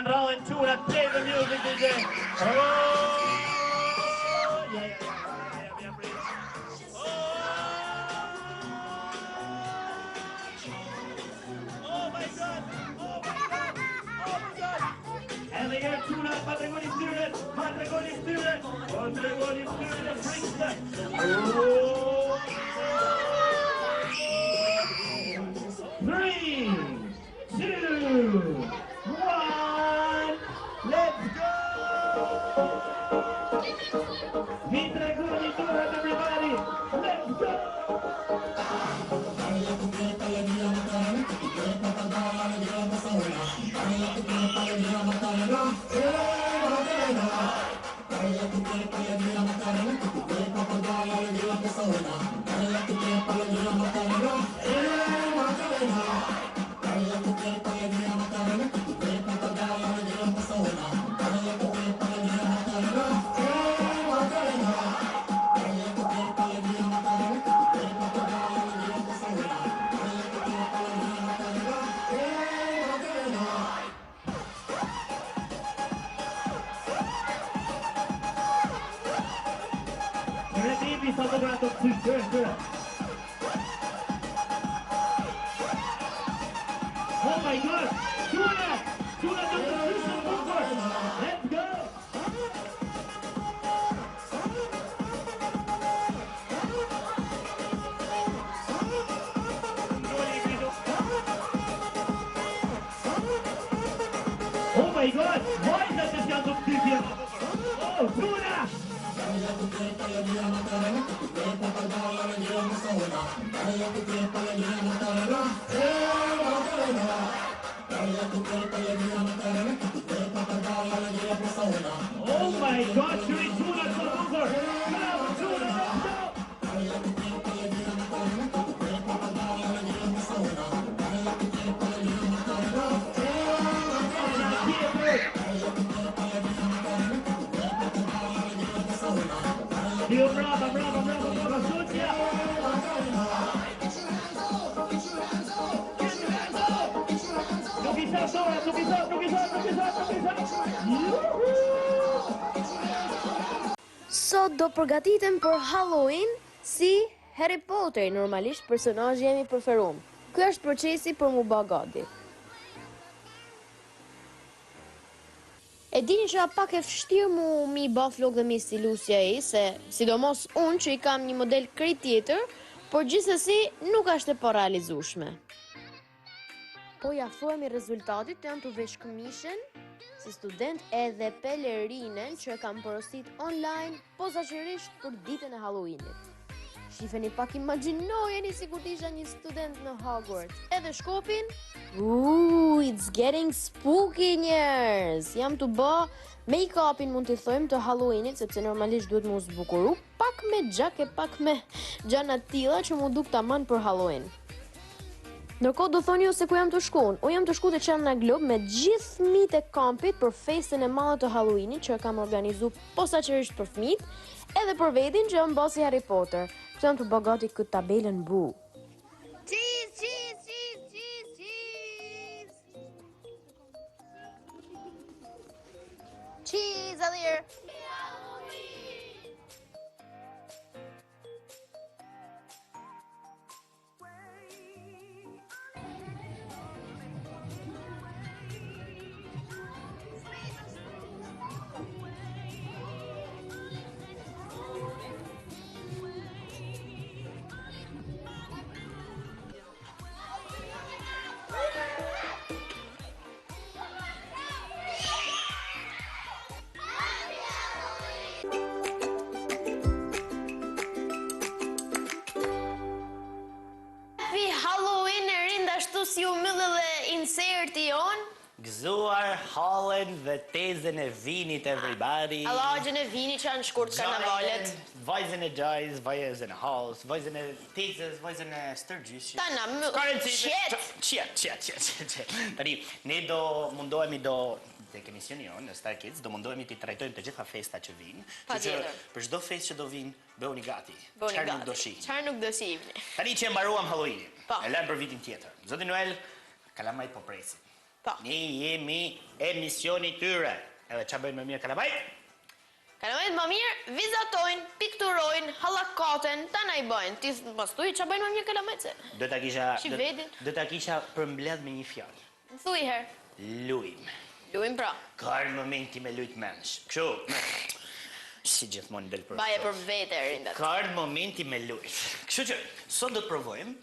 and roll and two and play the music DJ. Oh my God! And they get tune up, Patregoni Spirit, brings them. 3, 2, 1, let's go! Patregoni Spirit, everybody, let's go! Retivi fotografato qui, Oh my God! Tuna! Tuna to the position forward! Let's go! Oh my God! Why is that the sound of Tuna? Oh, Tuna! Oh my God, shooting Tuna to the over! Go, Tuna, let's go! Dio, brava, Sonia! Sot do përgatitem për Halloween si Harry Potter, normalisht personazhi jemi preferuar. Ky është procesi për mu bë gati. E dini që pak e vështirë mi bë flok dhe mi stilusja se sidomos unë që i kam një model krejt tjetër, por gjithsesi nuk është e parealizueshme. Po ja thuemi rezultatit të jam të vesh këmishën, si student edhe pelerinen që kam porosit online, posaçërisht për ditën e Halloweenit. Shifeni pak, imagjinojeni si kur t'isha një student në Hogwarts. Edhe shkopin, it's getting spooky njerëz. Jam të bë make-upin mund t'i thojmë të Halloweenit, sepse normalisht duhet mu zbukuru, pak me gjak e pak me gjana tilla që mu duk taman për Halloween. Ndërkohë do thoni ju se ku jam të shkuar. Unë jam të shkuar te Çamna Glob me gjithë fëmijët e kampit për festën e madhe të Halloweenit që kam organizuar posaçërisht për fëmijët, edhe për vetin që jam bosi Harry Potter. Jam të bëj gati këtë tabelën bu. Cheese, cheese, cheese, cheese, cheese. Cheese, Alir. Si u myllë dhe inserti jon. Gëzuar hallen dhe tezën e vinit, everybody. Allagjën e vinit që janë shkurt karnavalet. Vajzën e gjajz, vajzën e halls, vajzën e tezës, vajzën e stërgjyshit. Tana, qet. Tani, ne do mundohemi tek emisioni jonë në Star Kids, do mundohemi t'i trajtojmë të gjitha festa që vinë. Për çdo festë që do vinë, bëuni gati. Çfarë nuk do shi. Çfarë nuk do shi. Tani që e mbaruam Halloweenin, e lëm për vitin tjetër. Zoti Noel, kalamajt po presin. Ne jemi emisioni tyre. Edhe ç'a bëjnë më mirë kalamajt? Kalamajt më mirë vizatojnë, pikturojnë, hallakaten, tana i bëjnë. Ti mos thuaj ç'a bëjnë më mirë kalamajt se. Do ta kisha përmbledh me një fjalë. Thuaj herë. Luim. Luim pra. Ka në momenti me lujt mensh. Kështu. Si gjithmonë del për. Baje për vete rindat. Ka në momenti me lujt. Kështu që sot do të provojmë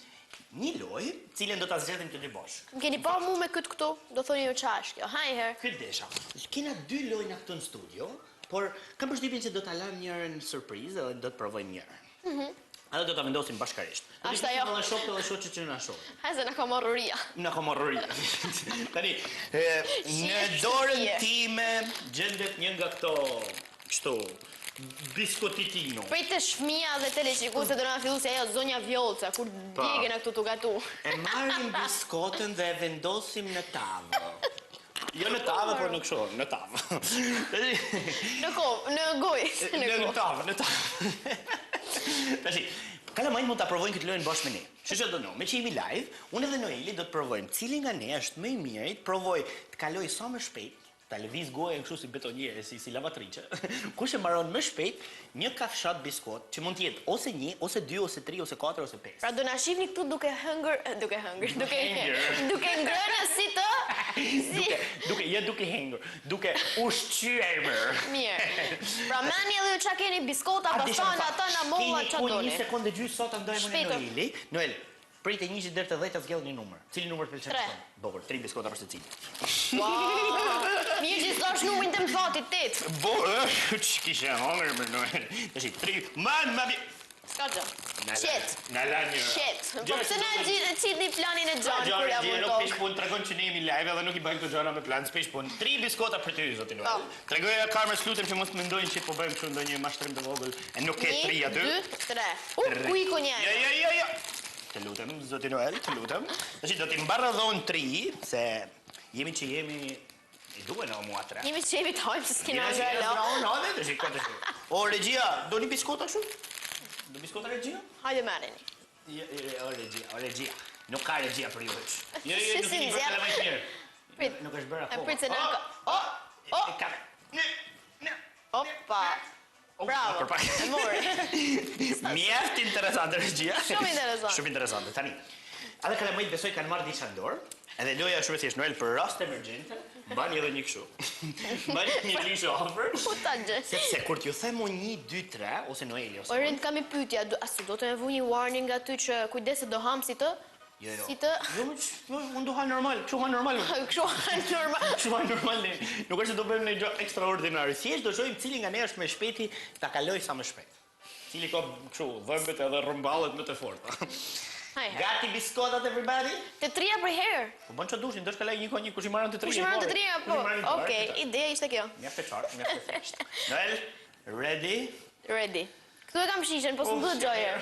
një lojë, cilën do ta zgjedhim të dy bashkë. Më keni pa mu me këtë këtu? Do thoni ju ç'ash kjo. Haj herë. Kyldesha. Kena dy lojna këtu në studio, por kam përshtypjen se do ta lëm njërin surprizë dhe do të provojmë njërin. Edhe do ta vendosim bashkërisht. Ashtu ajo. Do të shoh të shoh që na shoh. Hajde na ka marruria. Na ka marruria. Tani, në dorën time gjendet një nga këto. kështu, biskotitino. Prej të shmija dhe teleqikuese do na fillu se ajo zonja Vjolca, kur djegën këtu të gatu. E marrim biskotën dhe e vendosim në tavë. Jo në tavë, por në kështu, në tavë. Në kovë, në gojë. Në tavë, në tavë. Tashi, kalamajt mund ta provojnë këtë lojën bashkë me ne. Që do në, me që jemi live, unë edhe Noeli do të provojmë cili nga ne është më i miri të provoj të kaloj sa më shpejt, ta lëviz gojën kështu si betoniere, si lavatriçe. Kush e mbaron më shpejt një kafshat biskot, që mund të jetë ose 1, ose 2, ose 3, ose 4, ose 5. Pra do na shihni këtu duke ngrënë si të duke hengur, duke ushqyer. mirë. Pra mani edhe ju çka keni biskota, pastaj ata na molla ç'a doni. Një sekondë gjysmë sot ndajmë në Shpejto. Noeli. Noel, prit e 1 deri te 10 zgjidh një numër. Cili numër të pëlqen? 3. Bukur, 3 biskota për secili. Mirë që s'kash numrin të mfatit 8. Bo, ç'kishe hongër me Noel. Tashi 3, ma bi. S'ka gjë. Qet. Na la një. Qet. Po pse na gjithni planin e Xhanit kur ja Nuk mundon. pish pun, tregon që ne jemi live edhe nuk i bëjmë këto gjëra me plan, s'pish pun. 3 biskota për ty zoti Noel. Po. Tregoja Karmës lutem që mos mendojnë që po bëjmë kështu ndonjë mashtrim të vogël e nuk ke 3 aty. 2, 3. Ku i konjaj? Jo. Të lutem, zoti Noel, të lutem. Tashi do t'i mbarra dhon 3, se jemi që jemi i duhen o mua 3. Jemi që jemi të hajmë se s'kena Jena që ngrënë. O, regjia, do një biskota kështu? Do biskota regjia? Hajde marreni. O, regjia. Nuk ka regjia për ju veç. Jo, Si nuk i bërë nxjerr? të levajt mirë. Prit. Nuk është bërë akoma. Prit se na ka. Opa. Bravo. E mori. Mjaft interesante regjia. Shumë interesante. Shumë interesante. Tani, edhe kalamajt besoj kanë marrë diçka në dorë, edhe loja shumë e thjeshtë, Noel, për rast emergjente, bani edhe një kështu. Bani një lishe afër. Ku ta gjë? Sepse kur t'ju them 1, 2, 3 ose Noeli ose O rind kam i pyetja, asu do të më vu një warning aty që kujdes se do ham si të? Jo. Si të? Jo, unë do ha normal, kështu ha normal. Kështu normal. Kështu ha normal. Nuk është se do bëjmë një gjë ekstraordinare. Thjesht do shohim cili nga ne është më shpejti ta kaloj sa më shpejt. Cili ka kështu dhëmbët edhe rrëmballet më të forta. Hajde. Gati biskotat everybody? Të trija për herë. Po bën çfarë dushin, ndoshta kaloj një konjë kush i marrën të 3. Kush i marrën të trija, po. Okej, ideja ishte kjo. Mjaft e qartë, mjaft e thjeshtë. Noel, ready? Ready. Këtu e kam shishen, po s'm duhet gjojer.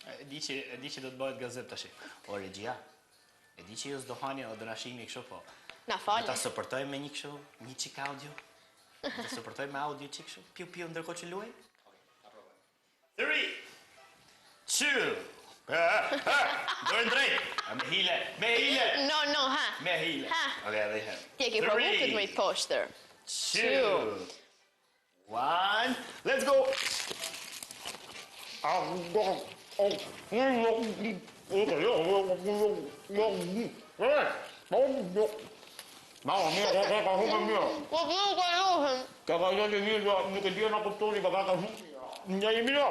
E di që do të bëhet gazet tash. O regjia. E di që ju s'do hani o do na shihni kështu po. Na Ta falni. suportojmë me një kështu, një çik audio. Ta suportojmë me audio çik kështu. Piu ndërkohë që luaj. 3 2 Dorën drejt. Me hile. No, ha. Me hile. Ha. Okej, edhe herë. Ti e ke provu këtë me poshtër. 2 1 Let's go. Mamma mia, ka humbur mia. Po vjen ka lohen. Ka qenë mirë, nuk e di na kuptoni, ka humbur. Ja jemi mirë.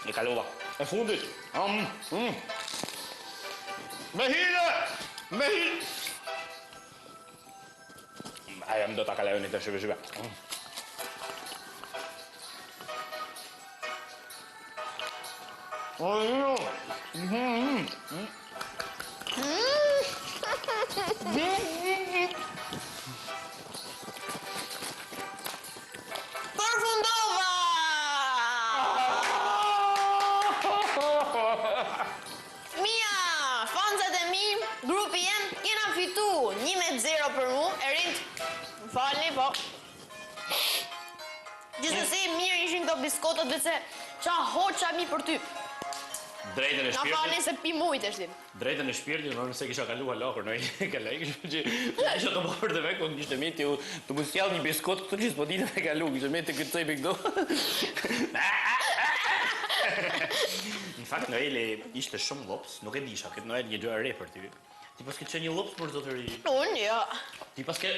E kalova. E fundit. Me hile! Aja më do t'a kalajoni të shqipe. Përfundova! Mia, fanzat e mi, grupi jem, kena fitu 1-0 për mu, e rind, më falni, po. Gjithsesi, mirë ishin këto biskotët, dhe se qa hoqa mi për ty. Drejtën e Na falni shpirtit. se pi mujt është tim. Drejtën e shpirtit, më nëse kisha kaluar lakur, në e kalaj, kështu që kisha të bërë dhe me, kënë kishte me të më sjall një biskot, këtu kishtë po ditë dhe kalu, kishte me të këtë cejpi këto. Në fakt, Noeli ishte shumë lops, nuk e disha, këtë Noel një gjë e re për ty. Ti pas ke qenë një lops për zotëri. Unë, jo. Ti pas ke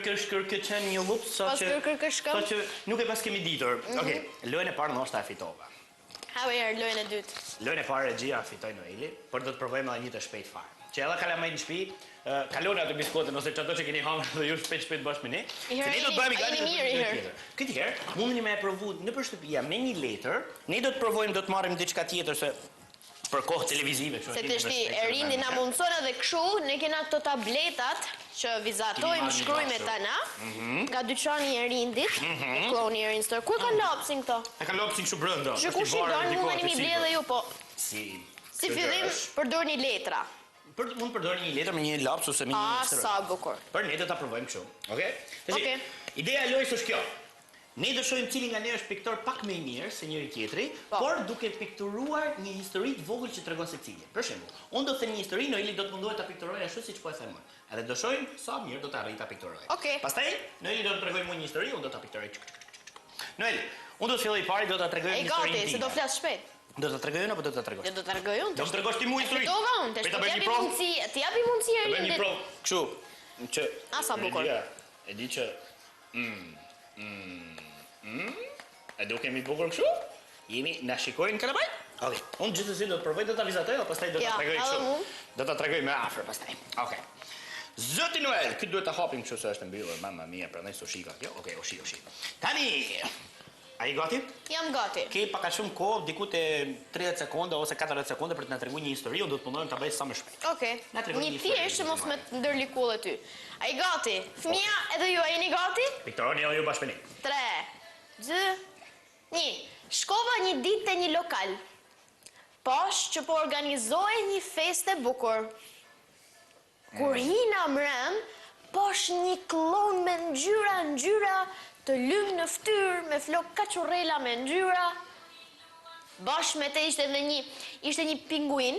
qenë një lops sa Pas që... kërkëshkëm. Sa që nuk e pas kemi ditur. Okej, lojën e parë ndoshta e fitova. Hau herë lojën e dytë. Lojën e parë regjia fitoi Noeli, por do të provojmë edhe një të shpejt fare. Që edhe kalamaj në shtëpi, kaloni atë biskotën ose çdo që keni hangër dhe ju shpejt bashkë me ne. Se ne do të bëjmë gati jeni mirë, një tjetër. Këtë herë mundeni me e provu nëpër shtëpia me një letër. Ne do të provojmë, do të marrim diçka tjetër se për kohë televizive, kështu. Se të shti Erindi na mundson edhe kështu, ne kena këto tabletat që vizatojmë shkrujme tana, nga dyqani i Erindit, kloni i Erindit. Ku e ka lapsin këto? E ka lopsin kështu brenda. Që kush i doni mundeni mi ble dhe ju, po Si fillim përdorni letra. Mund përdorni një letër me një laps ose me një stërë. Sa bukur. Për ne do ta provojmë kështu. Okej? Okej. Ideja e lojës është kjo. Ne do shohim cili nga ne është piktor pak më i mirë se njëri tjetri, por duke pikturuar një histori të vogël që tregon secili. Për shembull, unë do të them një histori, Noeli do të mundohet ta pikturojë ashtu siç po e them unë. Edhe do shohim sa mirë do ta arrijë ta pikturojë. Okej. Pastaj Noeli do të tregojë mua një histori, unë do ta pikturoj. Noeli, unë do të filloj pari, do ta tregoj një histori. E gati, se do flas shpejt. Do ta tregoj unë apo do ta tregosh? Do ta tregoj unë. Do të tregosh ti mua historinë. Do vaun, të japi mundësi, të japi mundësi Bëjmë një Erindit. provë, kështu, që... Sa bukur. E di që... E do kemi bukur kështu? Jemi, na shikojnë kalamaj? Okej, unë gjithësisht do të provoj, do ta vizatoj, o pastaj do ta tregoj kështu. Do ta tregoj më afër pastaj. Okej. Zoti Noel, këtë duhet ta hapim kështu se është e mbyllur, mamma mia, prandaj s'u shika kjo. Okej, u shi. Tani, a i gati? Jam gati. Ke paka shumë kohë, diku te 30 sekonda ose 40 sekonda për të na treguar një histori, unë do të punojmë ta bëj sa më shpejt. Okej. Na tregoj Një një histori, thjesht që mos me ndërlikull e ty. A i gati? Fëmia edhe ju, a jeni gati? Piktoroni edhe ju bashkë me ne. 3, 2, 1. Shkova një ditë te një lokal. Pash që po organizohej një festë e bukur. Kur hina mrem, pash një klon me ngjyra të lymë në ftyrë, me flok kachurrela me ngjyra. Bashkë me te ishte një pinguin.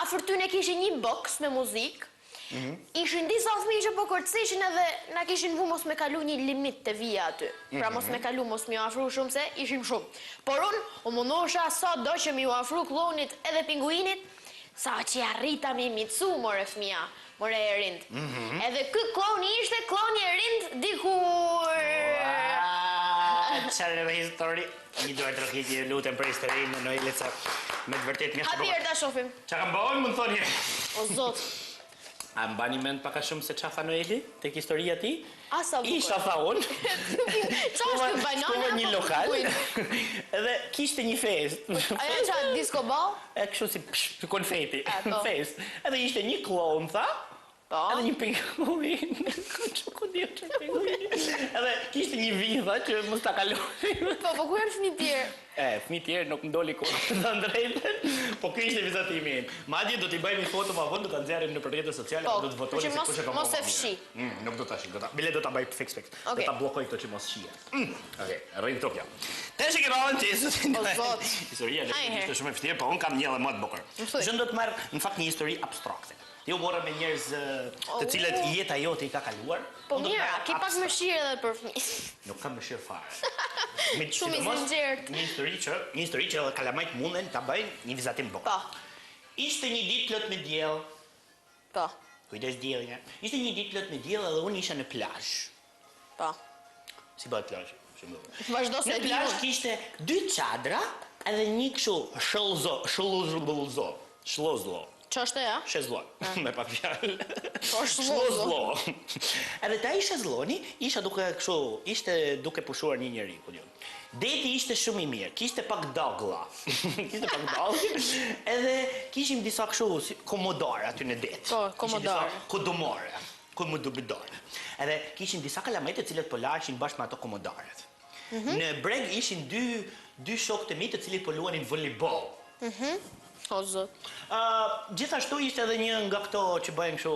Afër tyne kishin një boks me muzikë. Ishin disa fëmijë që po kërceshin edhe na kishin vu mos me kalu një limit të vija aty. Pra mos me kalu, mos mi afru shumë se ishin shumë. Por unë u mundohesha sa do që mi u afru klonit edhe pinguinit, sa që arrita mi mitsu, more fëmija, more Erind. Edhe ky kloni ishte kloni Erind dikur... Qare dhe histori, një duar të rëkiti lutem për historinë në Noelit se me të vërtet një Hapir ta shofim. Qa kam bëhon, më të thoni? O zot. A më bani mend paka shumë se qa tha Noeli, tek historia ti? A sa bukur. Isha tha unë. Qa është ky banana? Shkova një lokal, edhe kishte një fest. Aja qa disco ball? E kështu si konfeti, po. fest. Edhe ishte një klon, tha, Po. edhe një pinguin. Që ku dio që pinguin. Edhe kishte një vidha që mos ta kaloni. Po ku janë fëmijë tjerë? Fëmijë tjerë nuk ndoli kurrë, të drejtën, po ky ishte vizatimi im. Madje do t'i bëjmë një foto më vonë, do ta nxjerrim në rrjetet sociale, do të votojmë se kush e ka mos e fshi. Nuk do ta shi, do ta bëj fix. Do ta bllokoj këto që mos shihet. Okej, rrim tokja. Tash që rrohen ti, O zot. Historia është shumë e vështirë, po un kam një edhe më të bukur. Që do të marr në fakt një histori abstrakte. Ti u morë me njerëz të cilët jeta jote i ka kaluar. Po mira, ki pak mëshirë edhe për fëmijë. Nuk kam mëshirë fare. Shumë i sinqert. Një histori që edhe kalamajt munden ta bëjnë një vizatim bukur. Po. Ishte një ditë plot me diell. Po. Kujdes dielli. Ishte një ditë plot me diell edhe unë isha në plazh. Po. Si bëhet plazh? Vazhdo se Në plazh kishte 2 çadra edhe një kështu shllozlo. Ç'është ja? Shezllo, me pak fjalë. Po shllozlo. Edhe ta ishe zlloni, ishte duke pushuar një njeri, ku diun. Deti ishte shumë i mirë, kishte pak daglla. Edhe kishim disa kështu komodare aty në det. Po, komodare. Komodore. Edhe kishim disa kalamajt të cilët po lahen bashkë me ato komodaret. Në breg ishin dy shokë të mi të cilët po luanin voleibol. O zot. Gjithashtu ishte edhe një nga këto që bëjnë kështu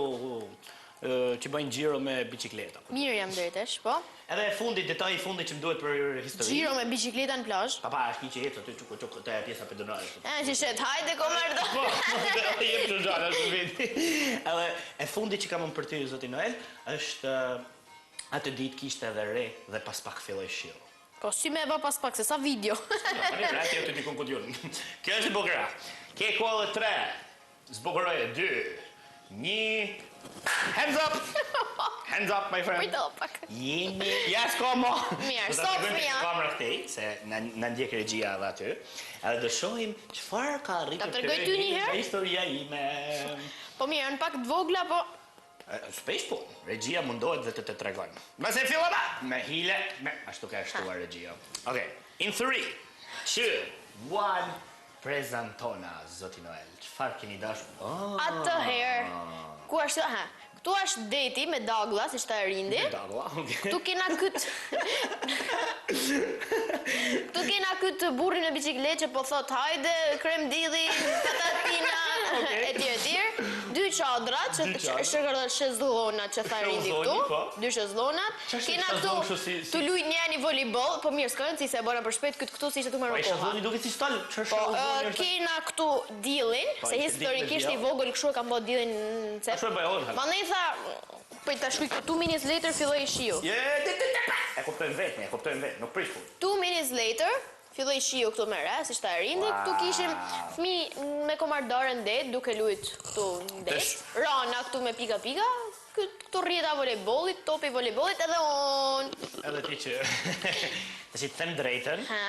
që bëjnë xhiro me bicikleta. Mirë jam drejtesh, po. Edhe detaji i fundit që më duhet për histori. Xhiro me bicikleta në plazh. Papa, është një që ecë aty çuk te pjesa pedonale. Që shet, hajde komerdo. Po, jep të gjallë ashtu viti. Edhe e fundit që kam unë për ty, zoti Noel, është atë ditë kishte edhe re dhe pas pak filloi shiu. Po si me e ba pas pak, se sa video. Atje të dikon ku diun. Kjo është bukur. Ke kollë 3. Zbukuroje 2. 1. Hands up! Hands up, my friend. Kujto pak. Jemi... Ja, s'ka mo! Mirë, Do ta stop, tregojmë Mia. tek kamera këtej, se na ndjek regjia edhe aty. Edhe do shohim çfarë ka arritur. Ta tregoj ty një herë? nga historia ime. Po mirë, në pak të vogla, po... Shpesh po, regjia mundohet dhe të tregon. Mëse fillova me hile, ashtu ka shtuar regjia. Okej, in 3, 2, 1, prezentona, zoti Noel. Çfarë keni dashur? Atëherë, ku është... Aha, këtu është deti me Dagla, si shta e rindi. Dagla, okay. Këtu kena këtë... Këtu kena këtë burrin e biciklet që po thot hajde, krem didhi, patatina, etj. Dy çadrat që shezllonat që tha rindi këtu. Dy shezllonat. Kena këtu të luajt njëri volleyball, po mirë s'ka rëndësi se e bëra për shpejt këtë këtu si që tu më Po, koha. shezlloni duket si stol. Kena këtu dillin, se historikisht i vogël kështu e kam bërë dillin në cep. Ashtu e bëj Olga. Mandej tha, po ta shkruaj 2 minutes later filloi shiu. E kuptojmë vetë, nuk prish punë. 2 minutes later filloi shiu këtu me re, si shta e rindi. Këtu kishim fëmijë me komardare në det, duke luajt këtu në det. Rana këtu me pika. Këtu rrjeta volejbollit, topi volejbollit edhe unë. Edhe ti që... Tash të them drejtën, Ha?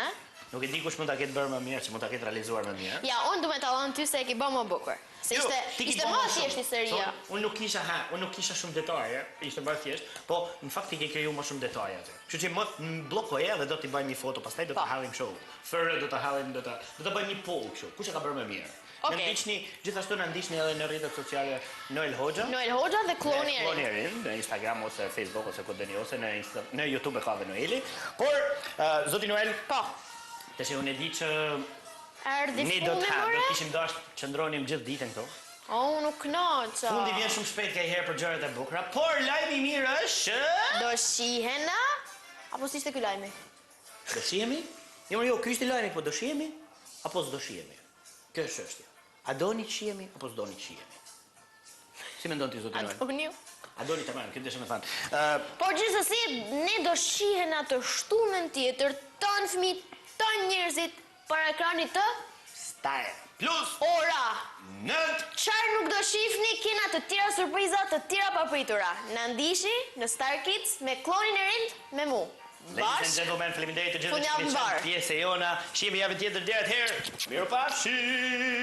nuk e di kush mund ta ketë bërë më mirë, që mund ta ketë realizuar më mirë. Ja, unë du me tallon ty se e ki bë më bukur. Se ishte më thjesht historia. Unë nuk kisha shumë detaje, ishte më thjesht, po në fakt ti ke kriju më shumë detaje aty. Kështu që më bllokoje dhe do t'i bëjmë një foto, pastaj do ta hallim kështu. Fërë do ta hallim, do ta bëjmë një poll kështu. Kush e ka bërë më mirë? Okej. Ne ndiqni, gjithashtu na ndiqni edhe në rrjetet sociale Noel Hoxha. Noel Hoxha dhe Kloni e Kloni ri. e ri, në Instagram ose Facebook ose ku dëni ose në YouTube e ka dhe Noeli. Por zoti Noel, Po, tash unë e di që erdhi ne do fundi të more. kishim dashur të qëndronim gjithë ditën këtu. O, unë nuk knoqa. Fundi vjen shumë shpejt ka herë për gjërat e bukura, por lajmi i mirë është Do shihena? Apo si ishte ky lajmi? do shihemi? Jo, ky ishte lajmi, po do shihemi apo s'do shihemi? Kjo është çështja. A doni të shihemi apo s'doni të shihemi? Si mendon ti zoti Noel? Antoniu? A doni tamam, këtë dëshëm të thënë. Po gjithsesi, ne do shihen atë shtunën tjetër, ton fëmijë, ton njerëzit para ekranit të Style plus ora. 9. Çfarë nuk do shihni, kena të tjera surpriza, të tjera papritura. Na ndiqni në Star Kids me Klonin e rind me mu. Ladies and gentlemen, faleminderit të gjithëve që Fundjavë keni mbar. qenë pjesë e jona. Shihemi javën tjetër deri atëherë. Mirupafshim.